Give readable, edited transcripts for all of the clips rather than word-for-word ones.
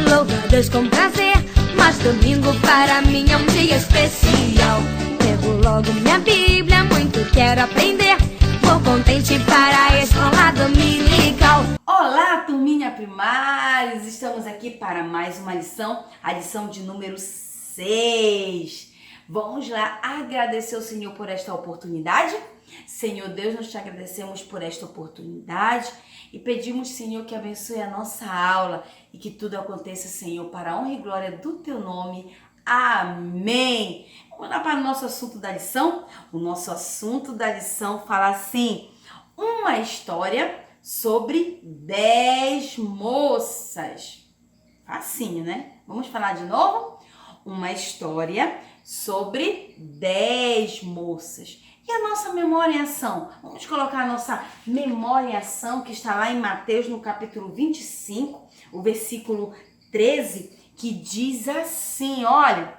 louvo a Deus com prazer, mas domingo para mim é um dia especial. Pego logo minha Bíblia, muito quero aprender, vou contente para a escola dominical. Olá, turminha primários! Estamos aqui para mais uma lição, a lição de número 6. Vamos lá agradecer ao Senhor por esta oportunidade? Senhor Deus, nós te agradecemos por esta oportunidade e pedimos, Senhor, que abençoe a nossa aula e que tudo aconteça, Senhor, para a honra e glória do teu nome. Amém! Vamos lá para o nosso assunto da lição? O nosso assunto da lição fala assim: uma história sobre 10 moças. Facinho, né? Vamos falar de novo? Uma história sobre 10 moças. E a nossa memória em ação? Vamos colocar a nossa memória em ação, que está lá em Mateus, no capítulo 25, o versículo 13, que diz assim, olha: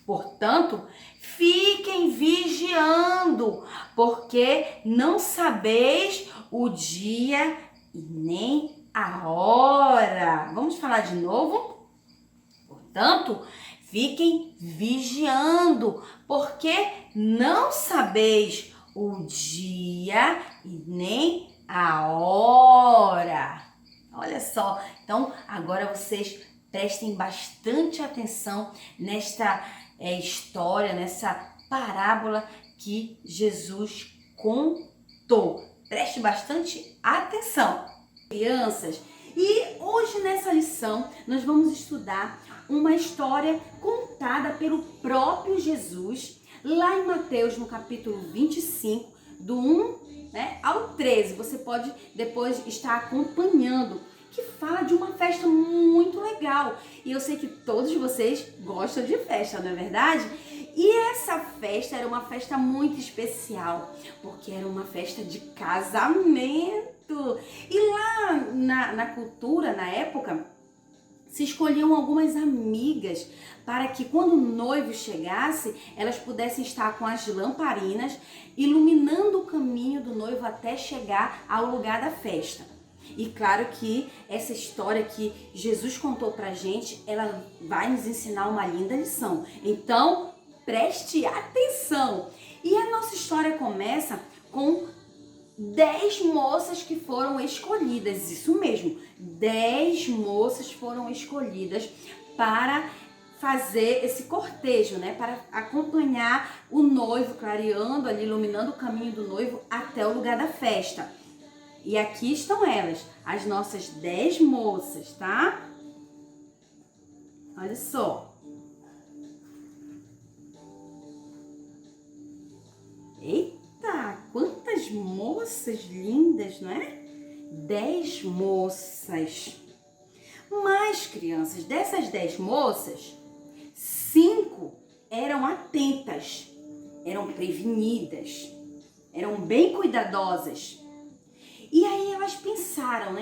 portanto, fiquem vigiando, porque não sabeis o dia e nem a hora. Vamos falar de novo? Portanto, fiquem vigiando, porque não sabeis o dia e nem a hora. Olha só, então agora vocês prestem bastante atenção nesta história, nessa parábola que Jesus contou. Preste bastante atenção, crianças. E hoje nessa lição nós vamos estudar uma história contada pelo próprio Jesus, lá em Mateus, no capítulo 25, do 1, ao 13. Você pode depois estar acompanhando, que fala de uma festa muito legal. E eu sei que todos vocês gostam de festa, não é verdade? E essa festa era uma festa muito especial, porque era uma festa de casamento. E lá na cultura, na época, se escolhiam algumas amigas para que quando o noivo chegasse, elas pudessem estar com as lamparinas iluminando o caminho do noivo até chegar ao lugar da festa. E claro que essa história que Jesus contou pra gente, ela vai nos ensinar uma linda lição. Então, preste atenção. E a nossa história começa com 10 moças que foram escolhidas, isso mesmo, 10 moças foram escolhidas para fazer esse cortejo, para acompanhar o noivo, clareando ali, iluminando o caminho do noivo até o lugar da festa. E aqui estão elas, as nossas 10 moças, tá? Olha só. Eita, quantas moças lindas, não é? 10 moças. Mas, crianças, dessas 10 moças, 5 eram atentas, eram prevenidas, eram bem cuidadosas. E aí elas pensaram,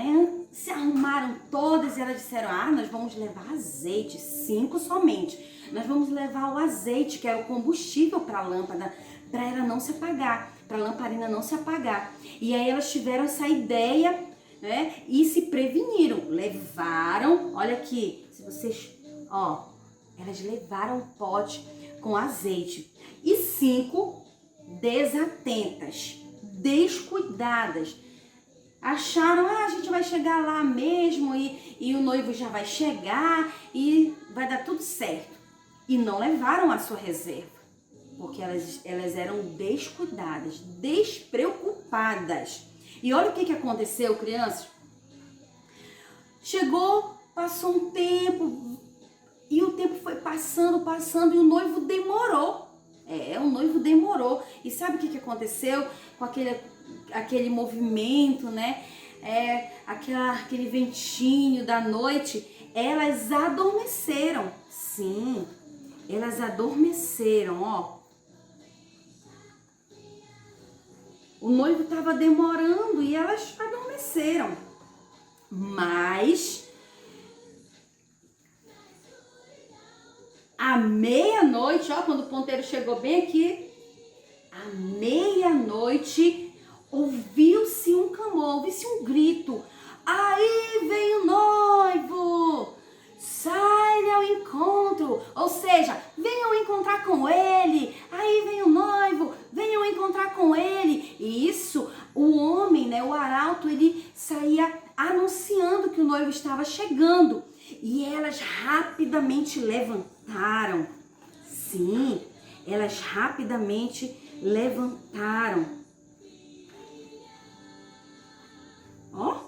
se arrumaram todas e elas disseram: nós vamos levar azeite, 5 somente. Nós vamos levar o azeite, que era o combustível para a lâmpada, para ela não se apagar, para a lamparina não se apagar. E aí elas tiveram essa ideia, e se preveniram. Levaram, olha aqui, se vocês, elas levaram um pote com azeite. E 5 desatentas, descuidadas. Acharam, a gente vai chegar lá mesmo e o noivo já vai chegar e vai dar tudo certo. E não levaram a sua reserva, porque elas eram descuidadas, despreocupadas. E olha o que aconteceu, crianças. Chegou, passou um tempo, e o tempo foi passando, e o noivo demorou. O noivo demorou. E sabe o que aconteceu com aquele movimento, aquele ventinho da noite? Elas adormeceram. Sim, elas adormeceram, O noivo estava demorando e elas adormeceram. Mas à meia-noite, quando o ponteiro chegou bem aqui, à meia-noite, ouviu-se um clamor, ouviu-se um grito: aí vem o noivo! Sai anunciando que o noivo estava chegando. E elas rapidamente levantaram. Sim, elas rapidamente levantaram. Ó,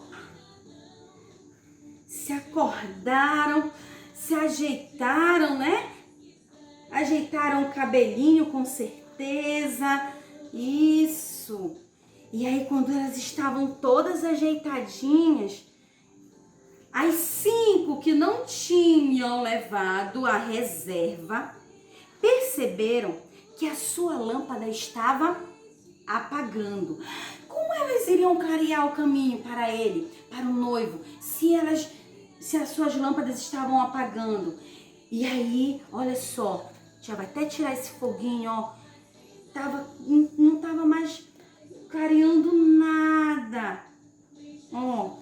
se acordaram, se ajeitaram, né? Ajeitaram o cabelinho com certeza. Isso. E aí, quando elas estavam todas ajeitadinhas, as 5 que não tinham levado a reserva perceberam que a sua lâmpada estava apagando. Como elas iriam clarear o caminho para ele, para o noivo, se as suas lâmpadas estavam apagando? E aí, olha só, já vai até tirar esse foguinho, ó. Não estava mais clareando nada. Ó,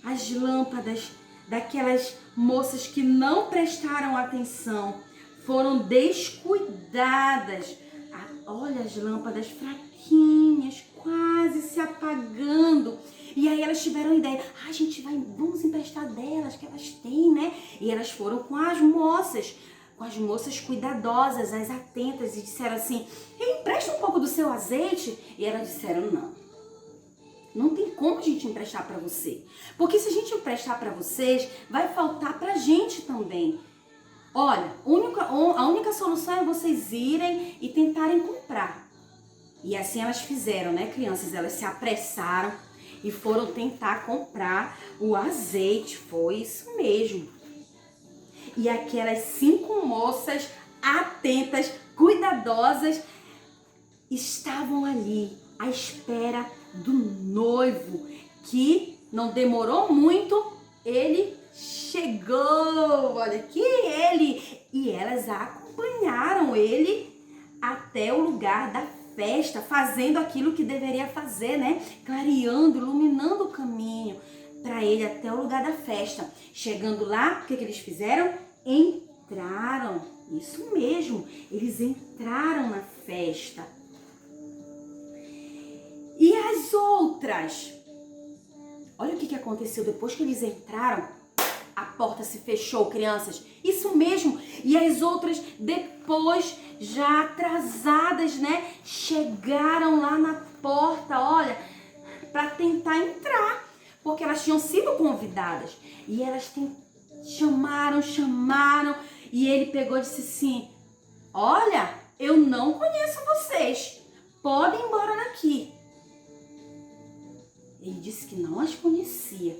as lâmpadas daquelas moças que não prestaram atenção foram descuidadas. Olha as lâmpadas fraquinhas, quase se apagando. E aí elas tiveram a ideia, vamos emprestar delas, que elas têm, né? E elas foram com as moças cuidadosas, as atentas, e disseram assim, empresta um pouco do seu azeite. E elas disseram, não tem como a gente emprestar para você. Porque se a gente emprestar para vocês, vai faltar pra gente também. Olha, a única solução é vocês irem e tentarem comprar. E assim elas fizeram, né, crianças? Elas se apressaram e foram tentar comprar o azeite. Foi isso mesmo. E aquelas 5 moças atentas, cuidadosas, estavam ali à espera do noivo, que não demorou muito, ele chegou. Olha aqui ele. E elas acompanharam ele até o lugar da festa, fazendo aquilo que deveria fazer, né? Clareando, iluminando o caminho para ele até o lugar da festa. Chegando lá, o que eles fizeram? Entraram. Isso mesmo, eles entraram na festa. E as outras? Olha o que aconteceu depois que eles entraram. A porta se fechou, crianças. Isso mesmo. E as outras, depois, já atrasadas, né? Chegaram lá na porta, olha, para tentar entrar. Porque elas tinham sido convidadas. E elas chamaram. E ele pegou e disse assim, olha, eu não conheço vocês. Podem ir embora daqui. Ele disse que não as conhecia.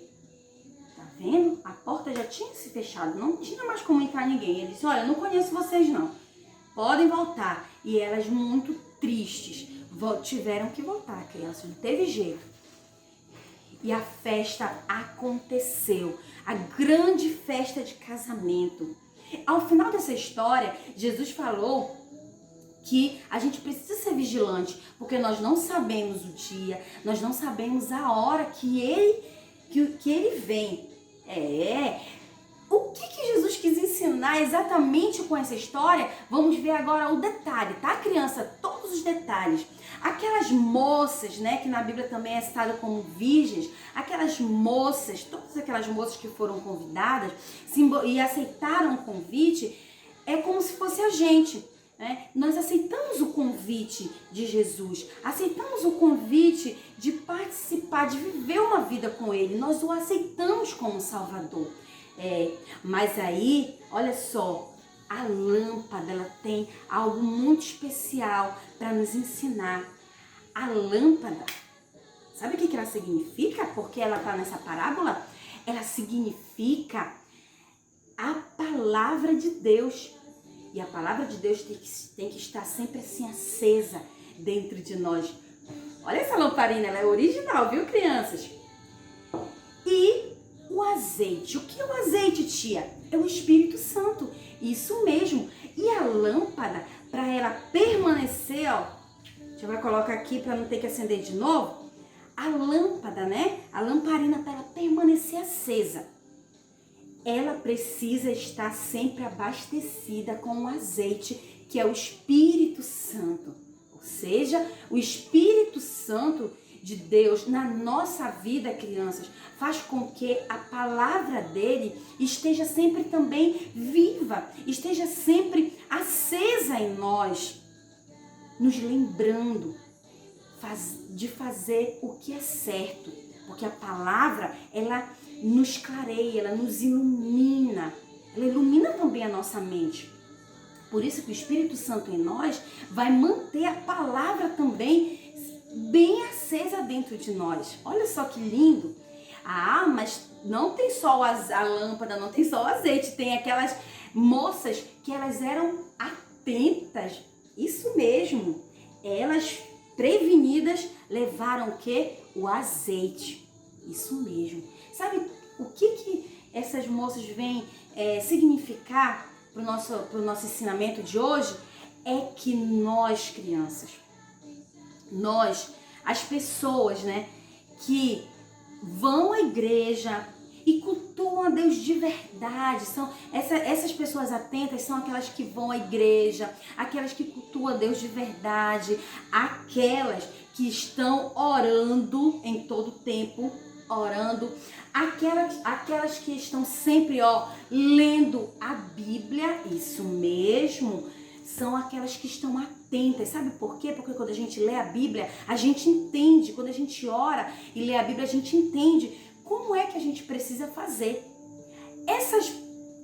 Tá vendo? A porta já tinha se fechado, não tinha mais como entrar ninguém. Ele disse, olha, não conheço vocês não. Podem voltar. E elas muito tristes tiveram que voltar, crianças, não teve jeito. E a festa aconteceu. A grande festa de casamento. Ao final dessa história, Jesus falou que a gente precisa ser vigilante, porque nós não sabemos o dia, nós não sabemos a hora que ele vem. O que Jesus quis ensinar exatamente com essa história? Vamos ver agora o detalhe, tá, criança? Todos os detalhes. Aquelas moças, né, que na Bíblia também é citada como virgens, aquelas moças, todas aquelas moças que foram convidadas e aceitaram o convite, é como se fosse a gente. Nós aceitamos o convite de Jesus, aceitamos o convite de participar, de viver uma vida com Ele, nós o aceitamos como Salvador. Mas aí, olha só, a lâmpada, ela tem algo muito especial para nos ensinar. A lâmpada, sabe o que ela significa? Porque ela está nessa parábola? Ela significa a palavra de Deus. E a palavra de Deus tem que estar sempre assim acesa dentro de nós. Olha essa lamparina, ela é original, viu, crianças? E o azeite. O que é o azeite, tia? É o Espírito Santo. Isso mesmo. E a lâmpada, para ela permanecer, ó, já vai colocar aqui para não ter que acender de novo. A lâmpada, né? A lamparina, para ela permanecer acesa, ela precisa estar sempre abastecida com o azeite, que é o Espírito Santo. Ou seja, o Espírito Santo de Deus na nossa vida, crianças, faz com que a palavra dele esteja sempre também viva, esteja sempre acesa em nós, nos lembrando de fazer o que é certo, porque a palavra, ela nos clareia, ela nos ilumina, ela ilumina também a nossa mente. Por isso que o Espírito Santo em nós vai manter a palavra também bem acesa dentro de nós. Olha só que lindo! Ah, mas não tem só a lâmpada, não tem só o azeite, tem aquelas moças que elas eram atentas. Isso mesmo, elas prevenidas levaram o quê? O azeite. Isso mesmo. Sabe o que essas moças vêm significar para o nosso ensinamento de hoje? É que nós, crianças, as pessoas, né, que vão à igreja e cultuam a Deus de verdade, essas pessoas atentas são aquelas que vão à igreja, aquelas que cultuam a Deus de verdade, aquelas que estão orando em todo tempo, aquelas que estão sempre lendo a Bíblia, isso mesmo, são aquelas que estão atentas. Sabe por quê? Porque quando a gente lê a Bíblia, a gente entende. Quando a gente ora e lê a Bíblia, a gente entende como é que a gente precisa fazer.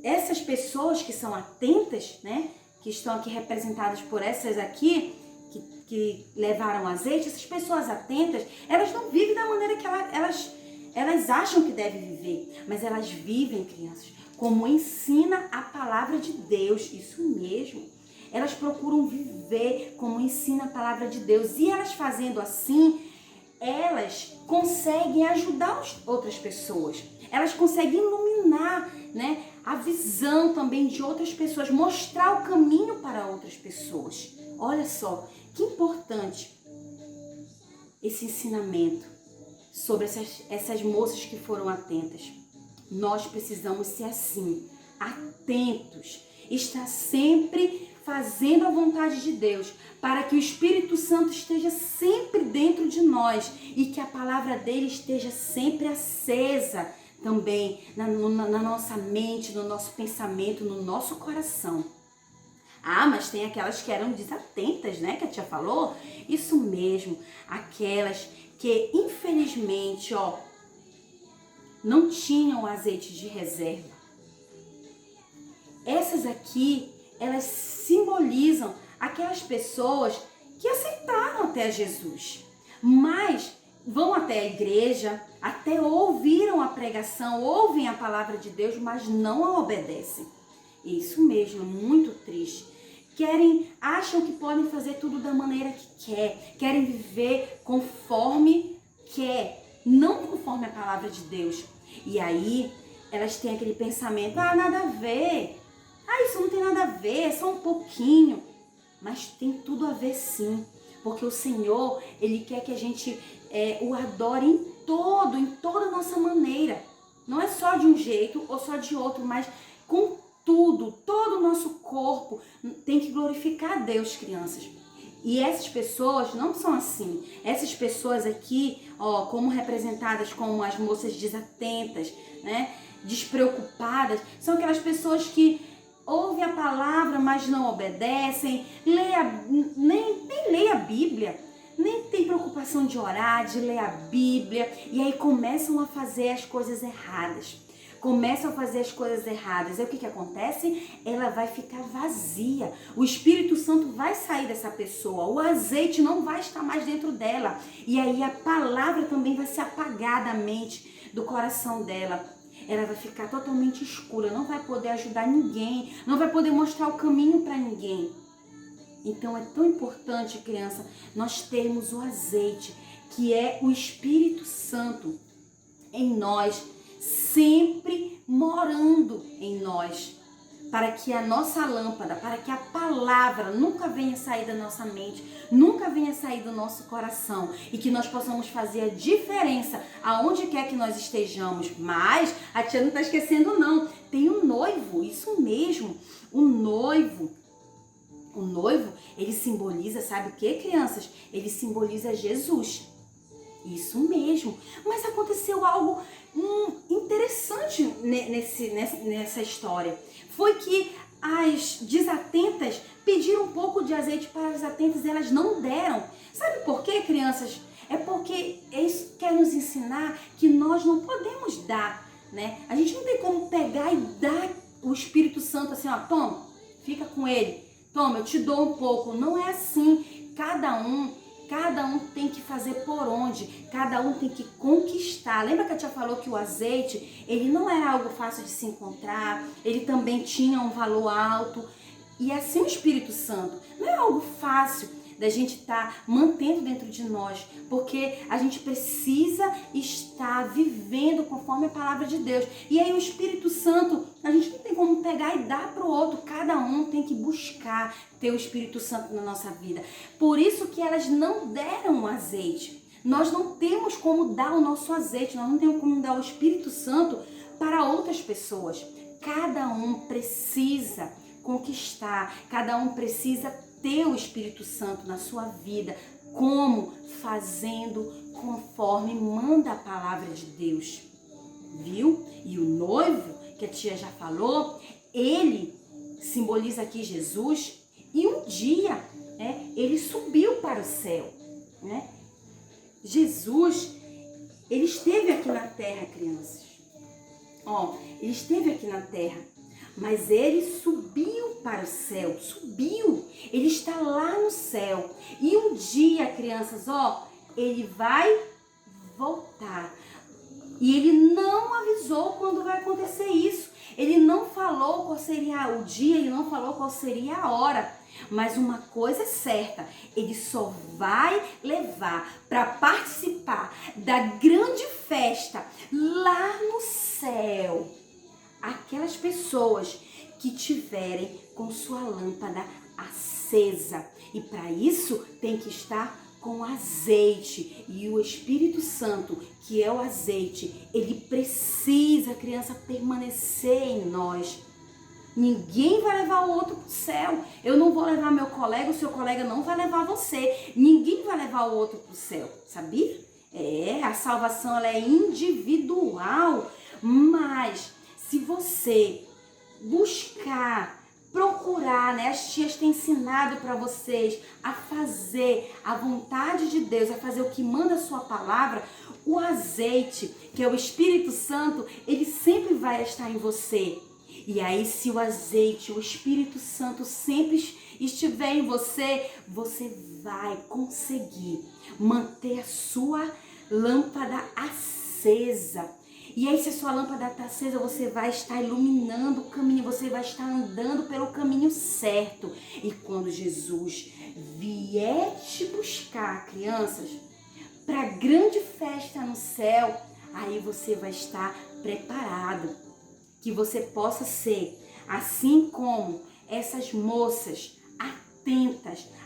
Essas pessoas que são atentas, né? Que estão aqui representadas por essas aqui, que levaram azeite, essas pessoas atentas, elas não vivem da maneira que elas acham que devem viver, mas elas vivem, crianças, como ensina a palavra de Deus, isso mesmo. Elas procuram viver como ensina a palavra de Deus. E elas fazendo assim, elas conseguem ajudar outras pessoas. Elas conseguem iluminar, né, a visão também de outras pessoas, mostrar o caminho para outras pessoas. Olha só, que importante esse ensinamento sobre essas moças que foram atentas. Nós precisamos ser assim, atentos, estar sempre fazendo a vontade de Deus, para que o Espírito Santo esteja sempre dentro de nós e que a palavra dele esteja sempre acesa também na nossa mente, no nosso pensamento, no nosso coração. Ah, mas tem aquelas que eram desatentas, né, que a tia falou? Isso mesmo, aquelas que infelizmente, não tinham azeite de reserva. Essas aqui, elas simbolizam aquelas pessoas que aceitaram até Jesus, mas vão até a igreja, até ouviram a pregação, ouvem a palavra de Deus, mas não a obedecem. Isso mesmo, muito triste. Acham que podem fazer tudo da maneira que querem viver conforme quer, não conforme a palavra de Deus. E aí, elas têm aquele pensamento, nada a ver, isso não tem nada a ver, é só um pouquinho. Mas tem tudo a ver sim, porque o Senhor, Ele quer que a gente o adore em toda a nossa maneira. Não é só de um jeito ou só de outro, mas com tudo, todo o nosso corpo tem que glorificar a Deus, crianças. E essas pessoas não são assim. Essas pessoas aqui, como representadas como as moças desatentas, né, despreocupadas, são aquelas pessoas que ouvem a palavra, mas não obedecem, nem lê a Bíblia, nem tem preocupação de orar, de ler a Bíblia, e aí começam a fazer as coisas erradas. E o que acontece? Ela vai ficar vazia. O Espírito Santo vai sair dessa pessoa. O azeite não vai estar mais dentro dela. E aí a palavra também vai se apagar da mente, do coração dela. Ela vai ficar totalmente escura. Não vai poder ajudar ninguém. Não vai poder mostrar o caminho para ninguém. Então é tão importante, criança, nós termos o azeite, que é o Espírito Santo em nós, sempre morando em nós, para que a nossa lâmpada, para que a palavra nunca venha sair da nossa mente, nunca venha sair do nosso coração, e que nós possamos fazer a diferença aonde quer que nós estejamos. Mas a tia não está esquecendo não, tem um noivo, isso mesmo, o noivo, ele simboliza, sabe o que, crianças? Ele simboliza Jesus. Isso mesmo. Mas aconteceu algo interessante nessa história. Foi que as desatentas pediram um pouco de azeite para as atentas e elas não deram. Sabe por quê, crianças? É porque isso quer nos ensinar que nós não podemos dar, né? A gente não tem como pegar e dar o Espírito Santo assim, ó, toma, fica com ele. Toma, eu te dou um pouco. Não é assim. Cada um tem que fazer por onde, cada um tem que conquistar. Lembra que a tia falou que o azeite, ele não era algo fácil de se encontrar, ele também tinha um valor alto. E assim o Espírito Santo, não é algo fácil da gente estar mantendo dentro de nós, porque a gente precisa estar vivendo conforme a palavra de Deus. E aí o Espírito Santo, a gente não tem como pegar e dar para o outro, cada um tem que buscar ter o Espírito Santo na nossa vida. Por isso que elas não deram o azeite. Nós não temos como dar o nosso azeite, nós não temos como dar o Espírito Santo para outras pessoas. Cada um precisa conquistar, cada um precisa ter o Espírito Santo na sua vida. Como? Fazendo conforme manda a palavra de Deus. Viu? E o noivo, que a tia já falou, ele simboliza aqui Jesus. E um dia, ele subiu para o céu. Né? Jesus, ele esteve aqui na terra, crianças. Ele esteve aqui na terra. Mas ele subiu para o céu, subiu. Ele está lá no céu. E um dia, crianças, ele vai voltar. E ele não avisou quando vai acontecer isso. Ele não falou qual seria o dia, ele não falou qual seria a hora. Mas uma coisa é certa, ele só vai levar para participar da grande festa lá no céu aquelas pessoas que tiverem com sua lâmpada acesa. E para isso tem que estar com azeite. E o Espírito Santo, que é o azeite, ele precisa, criança, permanecer em nós. Ninguém vai levar o outro para o céu. Eu não vou levar meu colega, o seu colega não vai levar você. Ninguém vai levar o outro para o céu, sabia? A salvação ela é individual, mas se você buscar, procurar, né? As tias têm ensinado para vocês a fazer a vontade de Deus, a fazer o que manda a sua palavra, o azeite, que é o Espírito Santo, ele sempre vai estar em você. E aí, se o azeite, o Espírito Santo sempre estiver em você, você vai conseguir manter a sua lâmpada acesa. E aí, se a sua lâmpada está acesa, você vai estar iluminando o caminho, você vai estar andando pelo caminho certo. E quando Jesus vier te buscar, crianças, para a grande festa no céu, aí você vai estar preparado. Que você possa ser, assim como essas moças,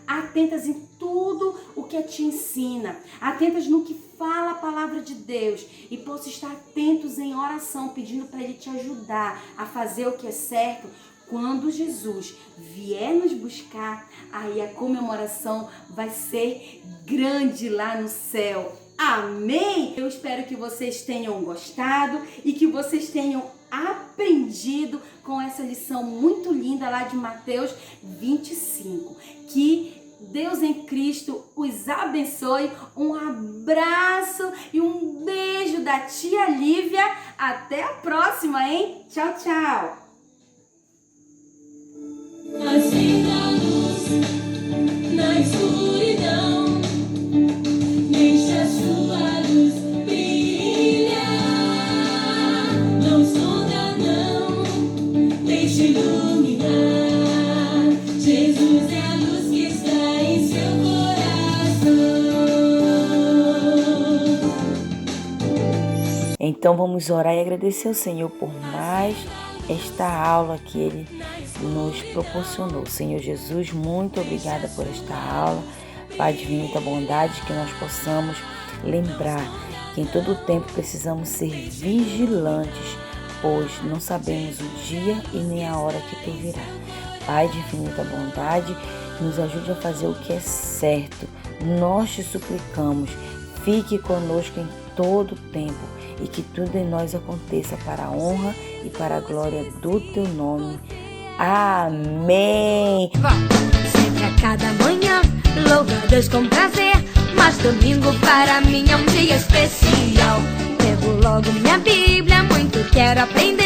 atentas em tudo o que te ensina, atentas no que fala a palavra de Deus e possa estar atentos em oração, pedindo para Ele te ajudar a fazer o que é certo. Quando Jesus vier nos buscar, aí a comemoração vai ser grande lá no céu. Amém? Eu espero que vocês tenham gostado e que vocês tenham aprendido com essa lição muito linda lá de Mateus 25. Que Deus em Cristo os abençoe. Um abraço e um beijo da tia Lívia. Até a próxima, hein? Tchau, tchau. Acenda a luz na escuridão, deixa a sua luz brilhar. Não esconda não, deixa iluminar. Jesus é a luz que está em seu coração. Então vamos orar e agradecer ao Senhor por mais esta aula que Ele nos proporcionou. Senhor Jesus, muito obrigada por esta aula. Pai divino da bondade, que nós possamos lembrar que em todo o tempo precisamos ser vigilantes, pois não sabemos o dia e nem a hora que Tu virá. Pai divino da bondade, nos ajude a fazer o que é certo. Nós te suplicamos, Fique conosco em todo o tempo e que tudo em nós aconteça para a honra e para a glória do teu nome. Amém. Sempre a cada manhã, louvo a Deus com prazer, mas domingo para mim é um dia especial. Pego logo minha Bíblia, muito quero aprender.